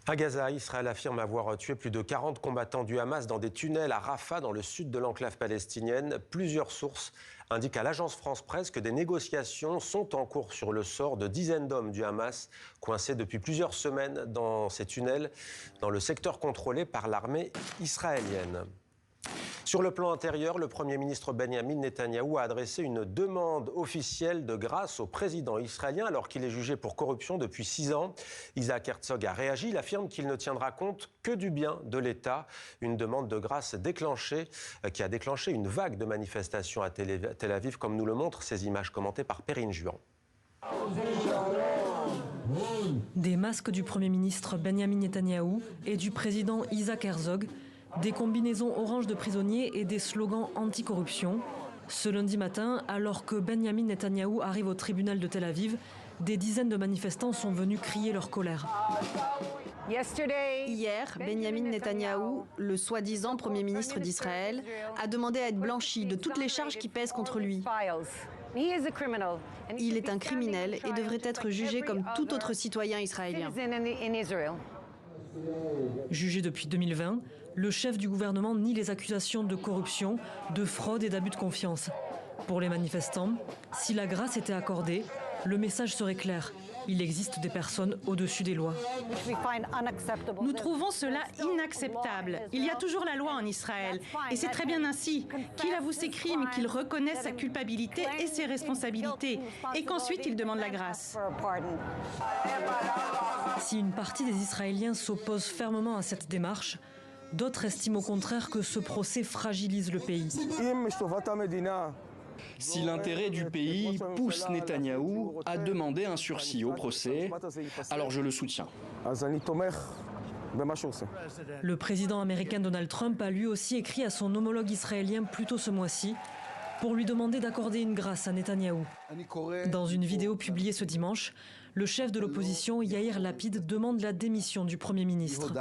À Gaza, Israël affirme avoir tué plus de 40 combattants du Hamas dans des tunnels à Rafah, dans le sud de l'enclave palestinienne. Plusieurs sources indiquent à l'agence France-Presse que des négociations sont en cours sur le sort de dizaines d'hommes du Hamas, coincés depuis plusieurs semaines dans ces tunnels, dans le secteur contrôlé par l'armée israélienne. Sur le plan intérieur, le Premier ministre Benyamin Netanyahou a adressé une demande officielle de grâce au président israélien alors qu'il est jugé pour corruption depuis 6 ans. Isaac Herzog a réagi. Il affirme qu'il ne tiendra compte que du bien de l'État. Une demande de grâce qui a déclenché une vague de manifestations à Tel Aviv, comme nous le montrent ces images commentées par Perrine Juan. Des masques du Premier ministre Benyamin Netanyahou et du président Isaac Herzog, des combinaisons oranges de prisonniers et des slogans anti-corruption. Ce lundi matin, alors que Benyamin Netanyahou arrive au tribunal de Tel Aviv, des dizaines de manifestants sont venus crier leur colère. Hier, Benyamin Netanyahou, le soi-disant Premier ministre d'Israël, a demandé à être blanchi de toutes les charges qui pèsent contre lui. Il est un criminel et devrait être jugé comme tout autre citoyen israélien. Jugé depuis 2020, le chef du gouvernement nie les accusations de corruption, de fraude et d'abus de confiance. Pour les manifestants, si la grâce était accordée, le message serait clair. Il existe des personnes au-dessus des lois. Nous trouvons cela inacceptable. Il y a toujours la loi en Israël. Et c'est très bien ainsi. Qu'il avoue ses crimes, qu'il reconnaisse sa culpabilité et ses responsabilités. Et qu'ensuite il demande la grâce. Si une partie des Israéliens s'oppose fermement à cette démarche, d'autres estiment au contraire que ce procès fragilise le pays. Si l'intérêt du pays pousse Netanyahou à demander un sursis au procès, alors je le soutiens. Le président américain Donald Trump a lui aussi écrit à son homologue israélien plus tôt ce mois-ci pour lui demander d'accorder une grâce à Netanyahou. Dans une vidéo publiée ce dimanche, le chef de l'opposition, Yair Lapid, demande la démission du Premier ministre.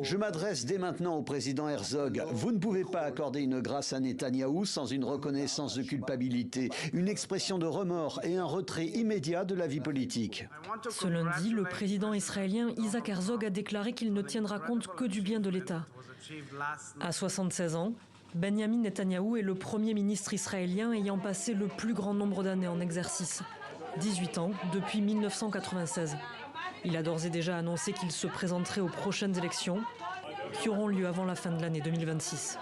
Je m'adresse dès maintenant au président Herzog. Vous ne pouvez pas accorder une grâce à Netanyahou sans une reconnaissance de culpabilité, une expression de remords et un retrait immédiat de la vie politique. Ce lundi, le président israélien Isaac Herzog a déclaré qu'il ne tiendra compte que du bien de l'État. À 76 ans, Benyamin Netanyahou est le Premier ministre israélien ayant passé le plus grand nombre d'années en exercice. 18 ans depuis 1996. Il a d'ores et déjà annoncé qu'il se présenterait aux prochaines élections qui auront lieu avant la fin de l'année 2026.